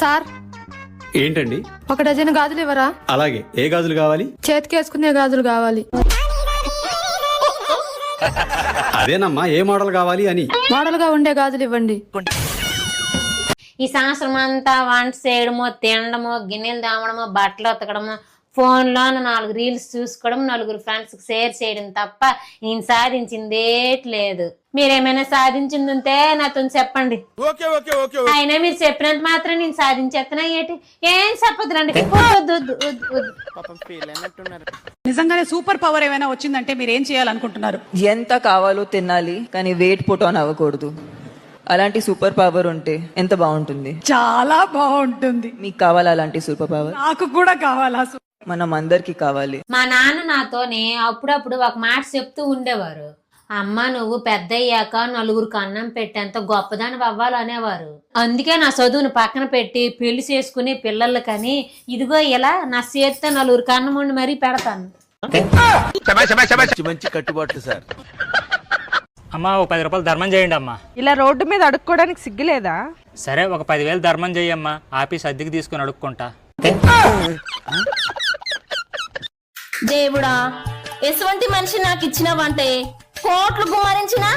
Sir ఏంటండి? 1 dozen గాజులు ఇవ్వరా? అలాగే. ఏ గాజులు కావాలి? చేతికి వేసుకునే గాజులు కావాలి. అదేనమ్మా, ఏ మోడల్ కావాలి అని. మోడల్ గా ఉండే గాజులు ఇవ్వండి. ఈ సంవత్సరం అంతా వంట చేయడమో, తినడమో, గిన్నెలు దామడమో, బట్టలు ఉతకడమో, ఫోన్లో 4 రీల్స్ చూసుకోవడం, 4 ఫ్రెండ్స్ కి షేర్ చేయడం తప్ప నేను సాధించిందేట్లేదు. మీరేమైనా సాధించింది ఉంటే నాతో చెప్పండి. అయినా మీరు చెప్పినంత మాత్రం నేను సాధించేస్తున్నా ఏంటి? ఏం చెప్పదురండి. నిజంగానే సూపర్ పవర్ ఏమైనా వచ్చిందంటే మీరు ఏం చేయాలనుకుంటున్నారు? ఎంత కావాలో తినాలి, కానీ వెయిట్ పుట్ ఆన్ అవ్వకూడదు. అలాంటి సూపర్ పవర్ ఉంటే ఎంత బాగుంటుంది. చాలా బాగుంటుంది. మీకు కావాలా అలాంటి సూపర్ పవర్? నాకు కూడా కావాలా? మనం అందరికి కావాలి. మా నాన్న నాతోనే అప్పుడప్పుడు ఒక మాట చెప్తూ ఉండేవారు. అమ్మ, నువ్వు పెద్ద అయ్యాక 4గురికి అన్నం పెట్టేంత గొప్పదాని అవ్వాలనేవారు. అందుకే నా చదువును పక్కన పెట్టి పెళ్లి చేసుకుని పిల్లలు కానీ ఇదిగో ఇలా నా చేతితో 4గురికి అన్నం వండి మరీ పెడతాను. మంచి కట్టుబాట్లు సార్. అమ్మా, ఒక 10 రూపాయలు ధర్మం చేయండి అమ్మా. ఇలా రోడ్డు మీద అడుక్కోవడానికి సిగ్గులేదా? సరే, ఒక 10,000 ధర్మం చెయ్యమ్మా. ఆఫీస్ అద్దెకి తీసుకుని అడుక్కుంటా. దేవుడా, ఎటువంటి మనిషి నాకు ఇచ్చినవంటే కోట్లు గుమ్మరించినా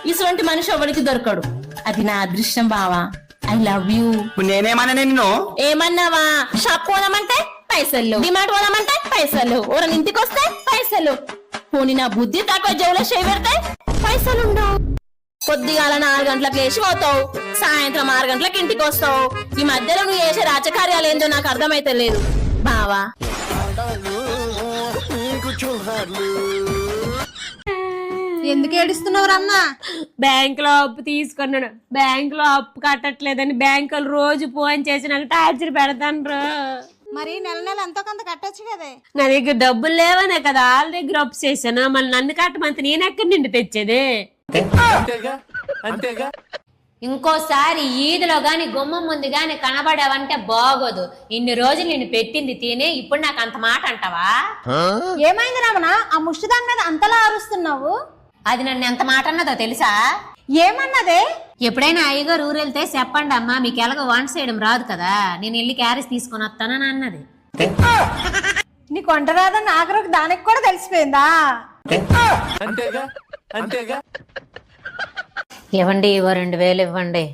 ఇటువంటి మనిషి ఎవరికి దొరకడు. అది నా అదృష్టం బావా. I love you. నేనేమన్నా నిన్ను? ఏమన్నావా? షాప్ పోదామంటే పైసలు, డిమార్ట్ పోదామంటే పైసలు, ఎవరైనా ఇంటికి వస్తే పైసలు. పోనీ నా బుద్ధి తక్కువ జోలో చేయబెడితే పైసలుండవు. పొద్దుగాల 4 గంటలకు లేచి పోతావు, సాయంత్రం 6 గంటలకు ఇంటికి వస్తావు. ఈ మధ్యలో నువ్వు చేసే రాజకార్యాలు ఏందో నాకు అర్థమైతే లేదు బావా. ఎందుకు ఏడుస్తున్నావు రమ్మా? బ్యాంకులో అప్పు తీసుకున్నాను, బ్యాంకులో అప్పు కట్టట్లేదని బ్యాంకులు రోజు ఫోన్ చేసి నాకు టార్చర్ పెడతాను. మరి నెల నెల ఎంతో కొంత కట్టొచ్చు కదే. నా దగ్గర డబ్బులు లేవనే కదా వాళ్ళ దగ్గర అప్పు చేశాను. మళ్ళీ నన్ను కట్టమంత నేను ఎక్కడి నుండి తెచ్చేదే? ఇంకోసారి ఈదులో గాని గుమ్మం ముందు గాని కనబడావంటే బాగోదు. ఇన్ని రోజులు నేను పెట్టింది తినే ఇప్పుడు నాకు అంత మాట అంటావా? ఏమైంది రమణ, ఆ ముష్టి దాని మీద అంతలా అరుస్తున్నావు? అది నన్ను ఎంత మాట అన్నదో తెలుసా? ఏమన్నదే? ఎప్పుడైనా అయ్యగారు ఊరు వెళ్తే చెప్పండి అమ్మా, మీకు ఎలాగో వంట చేయడం రాదు కదా, నేను వెళ్ళి క్యారేజ్ తీసుకొని వస్తానని అన్నది. నీకు వంట రాదని ఆఖరికి దానికి కూడా తెలిసిపోయిందా? ఇవ్వండి, 2000 ఇవ్వండి.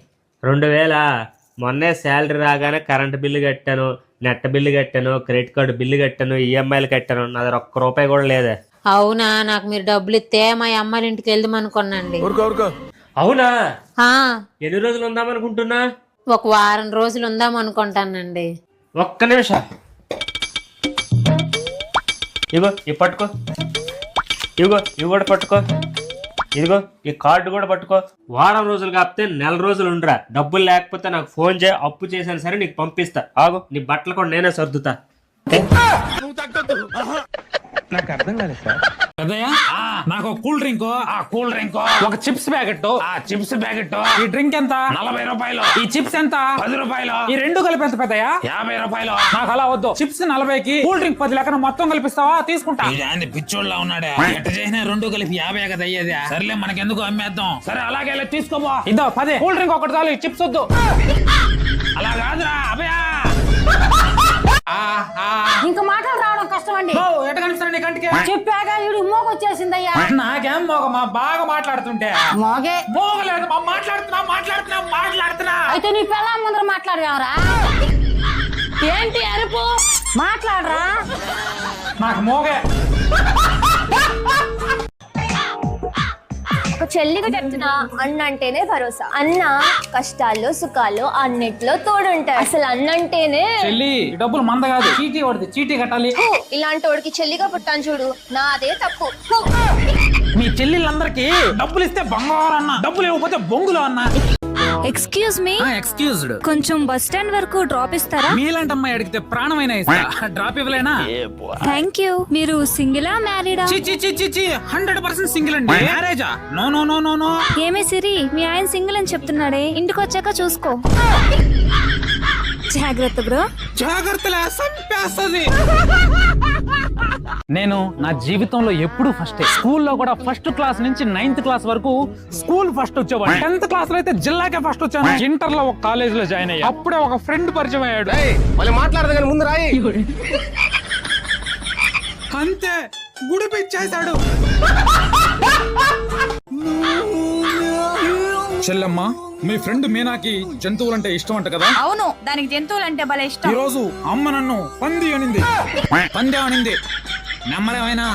2000? మొన్నే శాలరీ రాగానే కరెంట్ బిల్లు కట్టాను, నెట్ బిల్లు కట్టాను, క్రెడిట్ కార్డు బిల్లు కట్టాను, ఈఎంఐలు కట్టాను. నా దగ్గర 1 రూపాయి కూడా లేదే. అవునా? నాకు మీరు డబ్బులు ఇస్తే మా అమ్మాయిల ఇంటికి వెళ్దాం అనుకున్నాండి. అవునా? ఎన్ని రోజులు ఉందామనుకుంటున్నా? 1 వారం రోజులు ఉందాం అనుకుంటానండి. ఒక్క నిమిషం. ఇగో ఇవి పట్టుకో, ఇగో ఇవి కూడా పట్టుకో, ఇదిగో ఈ కార్డు కూడా పట్టుకో. వారం రోజులు కాకపోతే 1 రోజులు ఉండరా. డబ్బులు లేకపోతే నాకు ఫోన్ చేయి, అప్పు చేశాను సరే నీకు పంపిస్తా. ఆగు, నీ బట్టలు కూడా నేనే సర్దుతా. నాకు అర్థం కాలేదు సార్. నాకు కూల్ డ్రింక్, ఒక చిప్స్ ప్యాకెట్, చిప్స్ ప్యాకెట్. ఈ డ్రింక్ ఎంత? 40 రూపాయలు. ఈ చిప్స్ ఎంత? 10 రూపాయలు. ఈ 2 కలిపి ఎంత పెద్దయా? 50 రూపాయలు. నాకు అలా వద్దు. చిప్స్ 40కి కూల్ డ్రింక్ 10 లెక్కన మొత్తం కలిపిస్తావా? తీసుకుంటా. పిచ్చోళ్ళ ఉన్నాడే, ఎట్ట చేసినా 2 కలిపి 50 కదా అయ్యేది. సర్లే, మనకెందుకు అమ్మేద్దాం. సరే అలాగే తీసుకోబో. ఇద్దో 10 కూల్ డ్రింక్ ఒకటి చాలు, చిప్స్ వద్దు. అలా కాదురా అభయా. ఇంకా మాటలు రావడం కష్టం అండి. ఎట్ట కనిపిస్తాను నీ కంటికి? చెప్పాక ఇడు మోగొచ్చేసిందయ్యా. నాకేం మోగమా? బాగా మాట్లాడుతుంటే మోగే మోగలేదు. మాట్లాడుతున్నా. అయితే నీ పిల్ల ముందర మాట్లాడేవరా? ఏంటి అరుపు? మాట్లాడరా. నాకు మోగే. ఒక చెల్లిగా చెప్తున్నా, అన్న అంటేనే భరోసా. అన్న కష్టాల్లో సుఖాల్లో అన్నిట్లో తోడుంటాడు. అసలు అన్న అంటేనే. చెల్లి, డబ్బులు మంద కాదు, చీటీ పడుతుంది, చీటీ కట్టాలి. ఇలాంటి వాడికి చెల్లిగా పుట్టాను చూడు, నాదే తప్పు. మీ చెల్లెళ్ళందరికీ డబ్బులు ఇస్తే బంగారు అన్న, డబ్బులు ఇవ్వకపోతే బొంగులు అన్న. Excuse me. ఎక్స్క్యూజ్డ్. కొంచెం బస్ స్టాండ్ వరకు డ్రాప్ ఇస్తారా? మీలాంటి అమ్మాయి అడిగితే ప్రాణమైన ఇస్తా. డ్రాప్ ఇవ్వలేనా? Thank you. మీరు సింగిలా మ్యారీడా? 100% సింగిల్ అండి. మ్యారేజా? No no no no no. ఏమే సిరి, మీ ఆయన సింగిల్ అని చెప్తున్నాడే, ఇంటికి వచ్చాక చూసుకో. జాగ్రత్త బ్రో. జాగ్రత్తలే, సంపేస్తది. నేను నా జీవితంలో ఎప్పుడు ఫస్ట్ స్కూల్లో కూడా ఫస్ట్ క్లాస్ నుంచి 9th క్లాస్ వరకు స్కూల్ ఫస్ట్ వచ్చేవాడు. 10th క్లాస్ లో అయితే జిల్లాకే ఫస్ట్ వచ్చాను. ఇంటర్ లో ఒక కాలేజ్ లో జాయిన్ అయ్యా. అప్పుడే ఒక ఫ్రెండ్ పరిచయం అయ్యాడు. మళ్ళీ మాట్లాడదు కానీ ముందు రాయి. అంతే గుడిపిచ్చేశాడు. చెల్లమ్మ, మీ ఫ్రెండ్ మీనాకి జంతువులంటే ఇష్టం అంట కదా? అవును, దానికి జంతువులంటే భలే ఇష్టం. ఈ రోజు అమ్మ నన్ను పంది అనింది. పంది అనింది. నమ్మరేమైనా?